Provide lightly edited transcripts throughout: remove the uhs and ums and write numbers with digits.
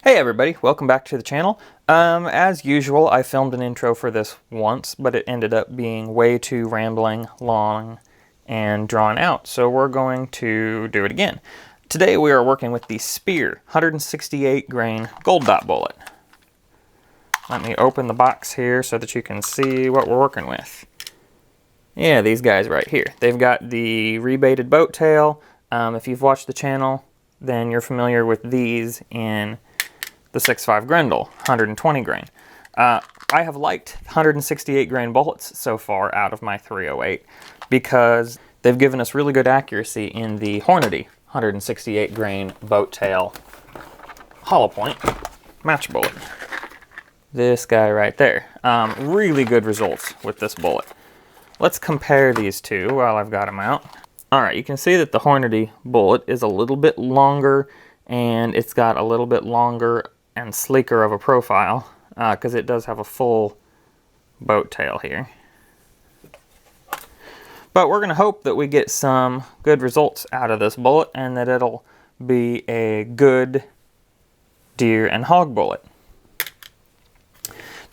Hey everybody, welcome back to the channel. As usual, I filmed an intro for this once, but it ended up being way too rambling, long, and drawn out, so we're going to do it again. Today we are working with the Speer 168 grain Gold Dot bullet. Let me open the box here so that you can see what we're working with. Yeah, these guys right here. They've got the rebated boat tail. If you've watched the channel, then you're familiar with these in the 6.5 Grendel, 120 grain. I have liked 168 grain bullets so far out of my 308 because they've given us really good accuracy in the Hornady 168 grain boat tail hollow point match bullet. This guy right there. Really good results with this bullet. Let's compare these two while I've got them out. Alright, you can see that the Hornady bullet is a little bit longer and it's got a little bit longer and sleeker of a profile because it does have a full boat tail here. But we're going to hope that we get some good results out of this bullet and that it'll be a good deer and hog bullet.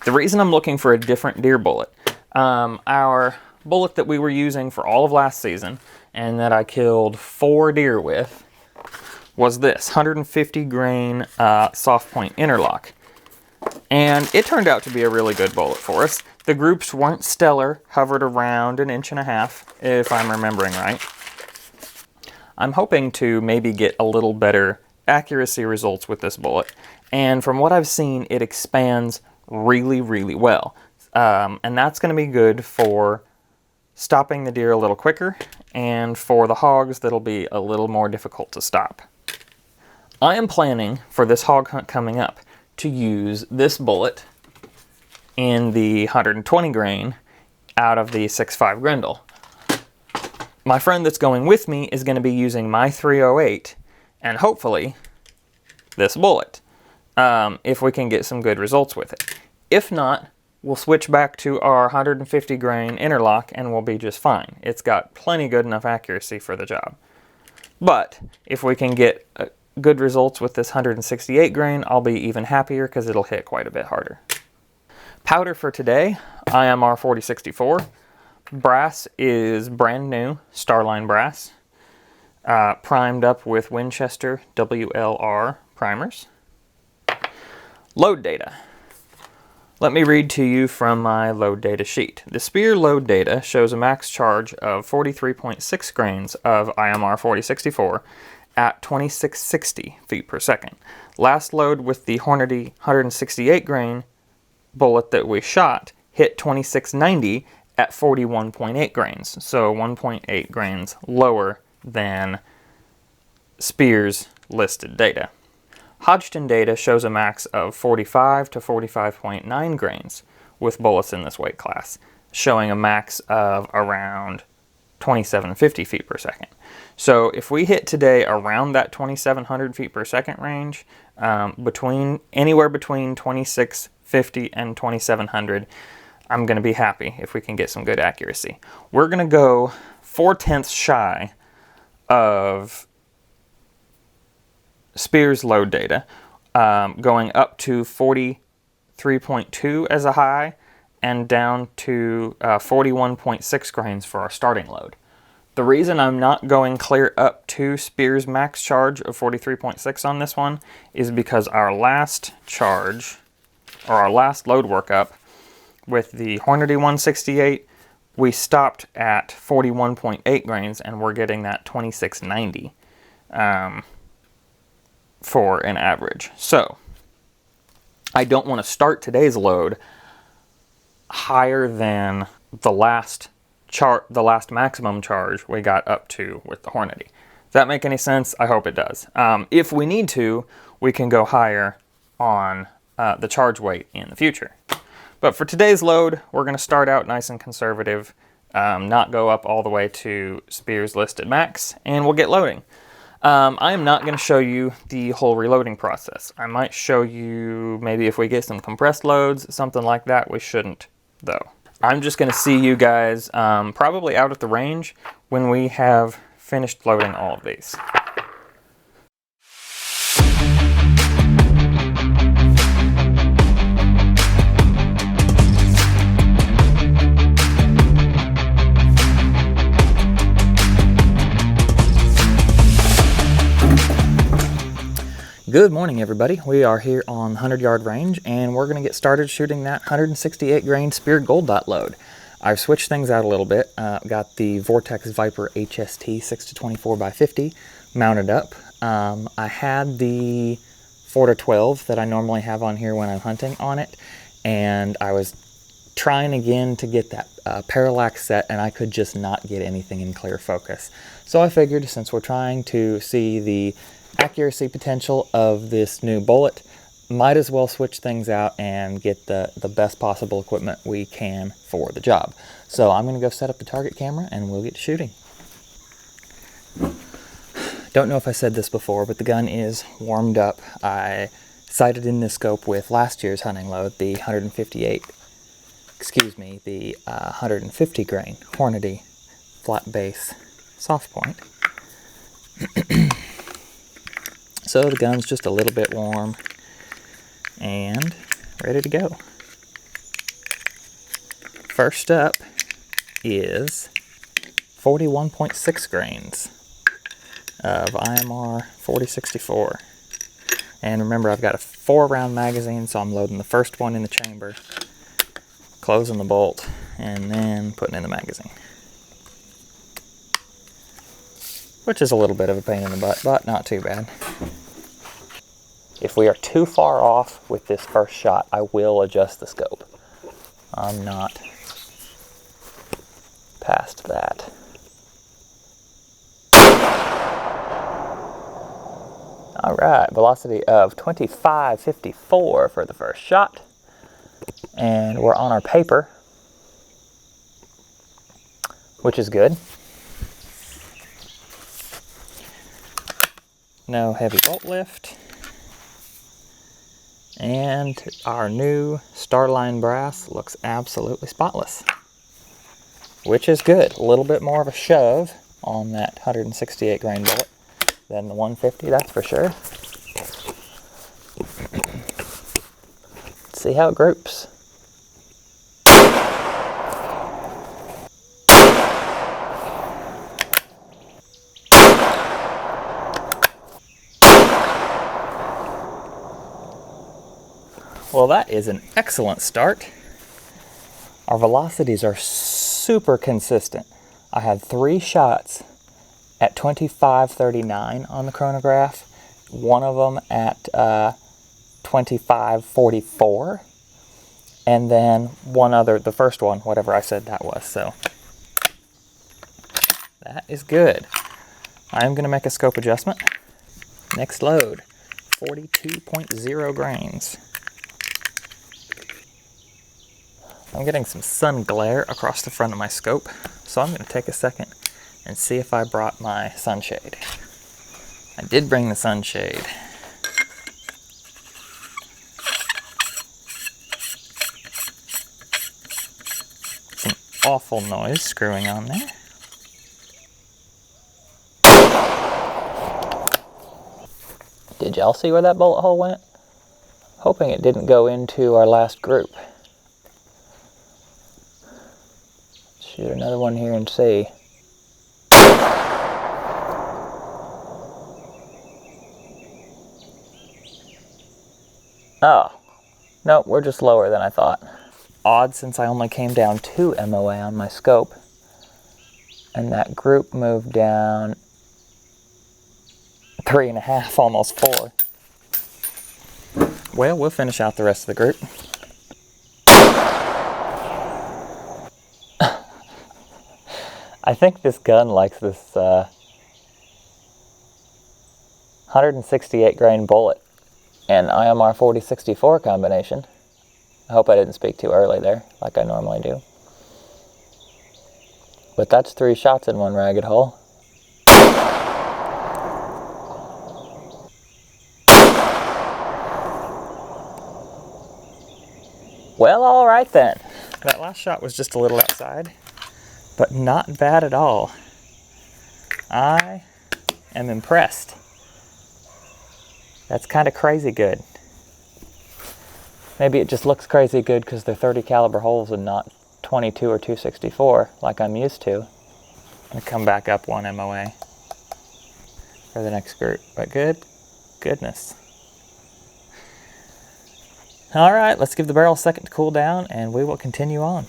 The reason I'm looking for a different deer bullet, our bullet that we were using for all of last season and that I killed 4 deer with was this 150 grain soft point interlock, and it turned out to be a really good bullet for us. The groups weren't stellar, hovered around 1.5 inches if I'm remembering right. I'm hoping to maybe get a little better accuracy results with this bullet, and from what I've seen it expands really well, and that's going to be good for stopping the deer a little quicker, and for the hogs that'll be a little more difficult to stop. I am planning for this hog hunt coming up to use this bullet in the 120 grain out of the 6.5 Grendel. My friend that's going with me is going to be using my 308 and hopefully this bullet if we can get some good results with it. If not, we'll switch back to our 150 grain interlock and we'll be just fine. It's got plenty good enough accuracy for the job. But if we can get good results with this 168 grain, I'll be even happier because it'll hit quite a bit harder. Powder for today, IMR 4064. Brass is brand new, Starline brass. Primed up with Winchester WLR primers. Load data. Let me read to you from my load data sheet. The Speer load data shows a max charge of 43.6 grains of IMR 4064 at 2660 feet per second. Last load with the Hornady 168 grain bullet that we shot hit 2690 at 41.8 grains, so 1.8 grains lower than Speer's listed data. Hodgdon data shows a max of 45 to 45.9 grains with bullets in this weight class, showing a max of around 2750 feet per second. So if we hit today around that 2700 feet per second range, anywhere between 2650 and 2700, I'm going to be happy if we can get some good accuracy. We're going to go 4/10 shy of Speer's load data, going up to 43.2 as a high and down to 41.6 grains for our starting load. The reason I'm not going clear up to Speer's max charge of 43.6 on this one is because our last charge, or our last load workup with the Hornady 168, we stopped at 41.8 grains and we're getting that 2690 for an average. So I don't want to start today's load higher than the last maximum charge we got up to with the Hornady. Does that make any sense? I hope it does. If we need to, we can go higher on the charge weight in the future. But for today's load, we're going to start out nice and conservative, not go up all the way to Speer's listed max, and we'll get loading. I am not going to show you the whole reloading process. I might show you maybe if we get some compressed loads, something like that. We shouldn't, though. I'm just going to see you guys probably out at the range when we have finished loading all of these. Good morning, everybody. We are here on the 100-yard range, and we're going to get started shooting that 168 grain Speer Gold Dot load. I've switched things out a little bit. Got the Vortex Viper HST 6-24x50 mounted up. I had the 4-12 that I normally have on here when I'm hunting on it, and I was trying again to get that parallax set, and I could just not get anything in clear focus. So I figured, since we're trying to see the accuracy potential of this new bullet, might as well switch things out and get the best possible equipment we can for the job. So I'm going to go set up the target camera and we'll get to shooting. Don't know if I said this before, but the gun is warmed up. I sighted in this scope with last year's hunting load, the 150 grain Hornady flat base soft point. So the gun's just a little bit warm and ready to go. First up is 41.6 grains of IMR 4064. And remember, I've got a 4-round magazine, so I'm loading the first one in the chamber, closing the bolt, and then putting in the magazine. Which is a little bit of a pain in the butt, but not too bad. If we are too far off with this first shot, I will adjust the scope. I'm not past that. All right, velocity of 25.54 for the first shot. And we're on our paper, which is good. No heavy bolt lift. And our new Starline brass looks absolutely spotless, which is good. A little bit more of a shove on that 168 grain bullet than the 150, that's for sure. Let's see how it groups. Well, that is an excellent start. Our velocities are super consistent. I had 3 shots at 25.39 on the chronograph, one of them at 25.44, and then one other, the first one, whatever I said that was. So that is good. I am going to make a scope adjustment. Next load, 42.0 grains. I'm getting some sun glare across the front of my scope, so I'm going to take a second and see if I brought my sunshade. I did bring the sunshade. Some awful noise screwing on there. Did y'all see where that bullet hole went? Hoping it didn't go into our last group. Shoot another one here and see. Oh, nope, we're just lower than I thought. Odd, since I only came down 2 MOA on my scope, and that group moved down 3.5, almost 4. Well, we'll finish out the rest of the group. I think this gun likes this 168 grain bullet and IMR 4064 combination. I hope I didn't speak too early there, like I normally do. But that's 3 shots in one ragged hole. Well, all right then. That last shot was just a little outside, but not bad at all. I am impressed. That's kind of crazy good. Maybe it just looks crazy good because they're 30 caliber holes and not 22 or 264 like I'm used to. I'm gonna come back up 1 MOA for the next group, but goodness. All right, let's give the barrel a second to cool down and we will continue on.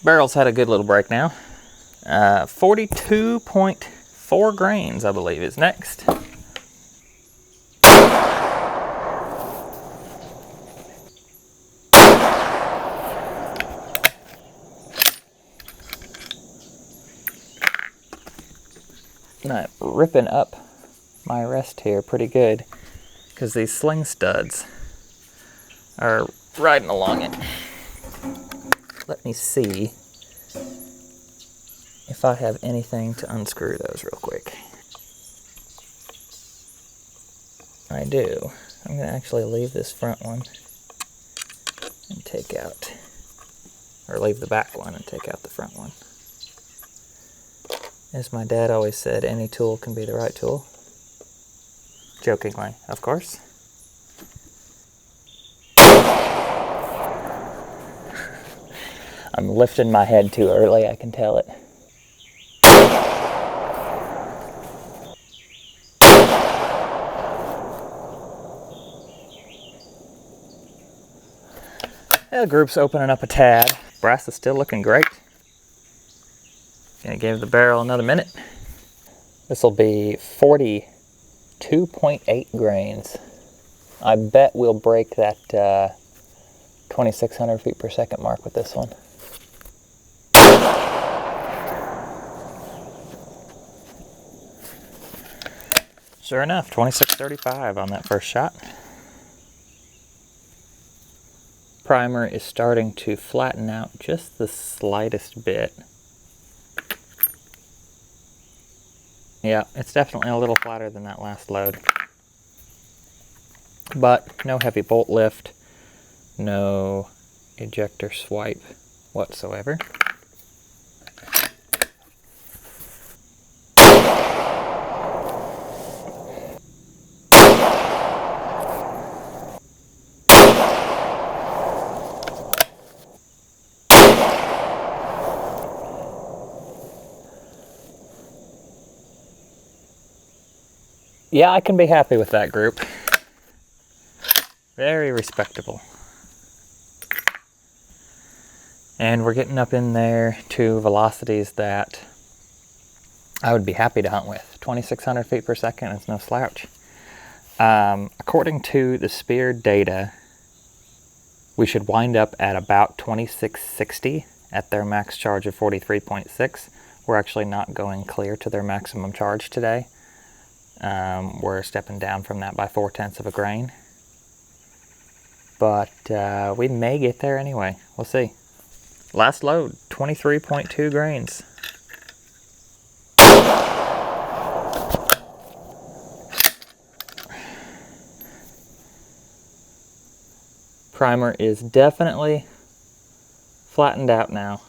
Barrel's had a good little break now. 42.4 grains, I believe, is next. And I'm ripping up my rest here pretty good because these sling studs are riding along it. Let me see if I have anything to unscrew those real quick. I do. I'm going to actually leave this front one and take out, or leave the back one and take out the front one. As my dad always said, any tool can be the right tool. Jokingly, of course. I'm lifting my head too early, I can tell it. The group's opening up a tad. Brass is still looking great. Gonna give the barrel another minute. This will be 42.8 grains. I bet we'll break that 2,600 feet per second mark with this one. Sure enough, 2635 on that first shot. Primer is starting to flatten out just the slightest bit. Yeah, it's definitely a little flatter than that last load. But no heavy bolt lift, no ejector swipe whatsoever. Yeah, I can be happy with that group. Very respectable. And we're getting up in there to velocities that I would be happy to hunt with. 2,600 feet per second is no slouch. According to the Speer data, we should wind up at about 2660 at their max charge of 43.6. We're actually not going clear to their maximum charge today. We're stepping down from that by 0.4 of a grain. But we may get there anyway. We'll see. Last load, 23.2 grains. Primer is definitely flattened out now.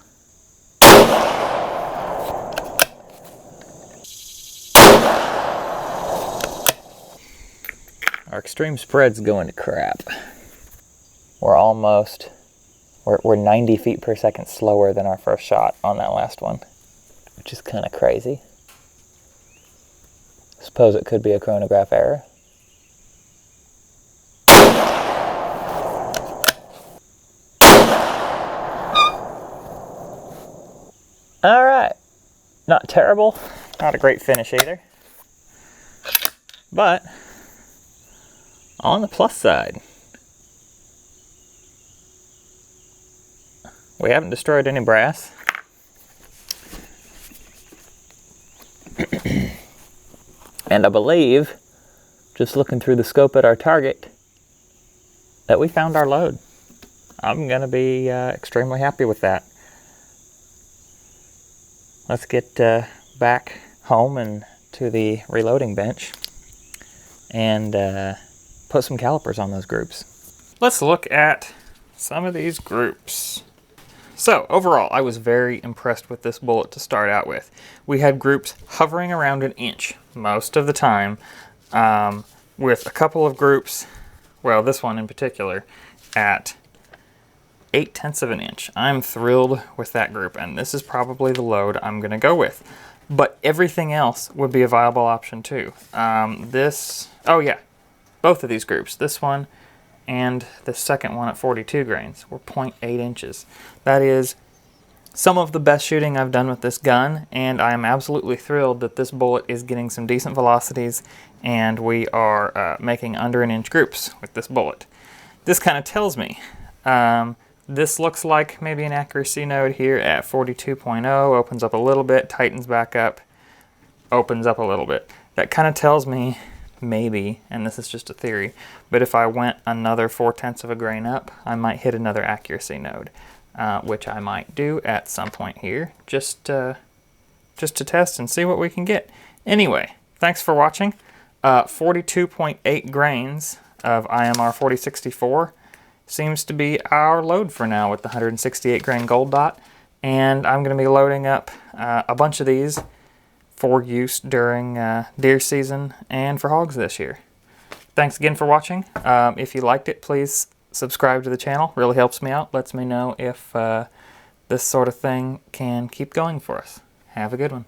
Our extreme spread's going to crap. We're 90 feet per second slower than our first shot on that last one, which is kind of crazy. Suppose it could be a chronograph error. All right, not terrible, not a great finish either, but on the plus side, we haven't destroyed any brass. And I believe, just looking through the scope at our target, that we found our load. I'm going to be extremely happy with that. Let's get back home and to the reloading bench and put some calipers on those groups. Let's look at some of these groups. So overall, I was very impressed with this bullet to start out with. We had groups hovering around an inch most of the time, with a couple of groups, well, this one in particular, at 0.8 of an inch. I'm thrilled with that group, and this is probably the load I'm going to go with. But everything else would be a viable option too. Oh yeah, both of these groups, this one and the second one at 42 grains were 0.8 inches. That is some of the best shooting I've done with this gun, and I am absolutely thrilled that this bullet is getting some decent velocities, and we are making under an inch groups with this bullet. This kind of tells me, this looks like maybe an accuracy node here at 42.0, opens up a little bit, tightens back up, opens up a little bit. That kind of tells me maybe, and this is just a theory, but if I went another 0.4 of a grain up, I might hit another accuracy node. Which I might do at some point here, just to test and see what we can get. Anyway, thanks for watching. 42.8 grains of IMR 4064 seems to be our load for now with the 168 grain Gold Dot, and I'm going to be loading up a bunch of these for use during deer season and for hogs this year. Thanks again for watching. If you liked it, please subscribe to the channel. Really helps me out. Lets me know if this sort of thing can keep going for us. Have a good one.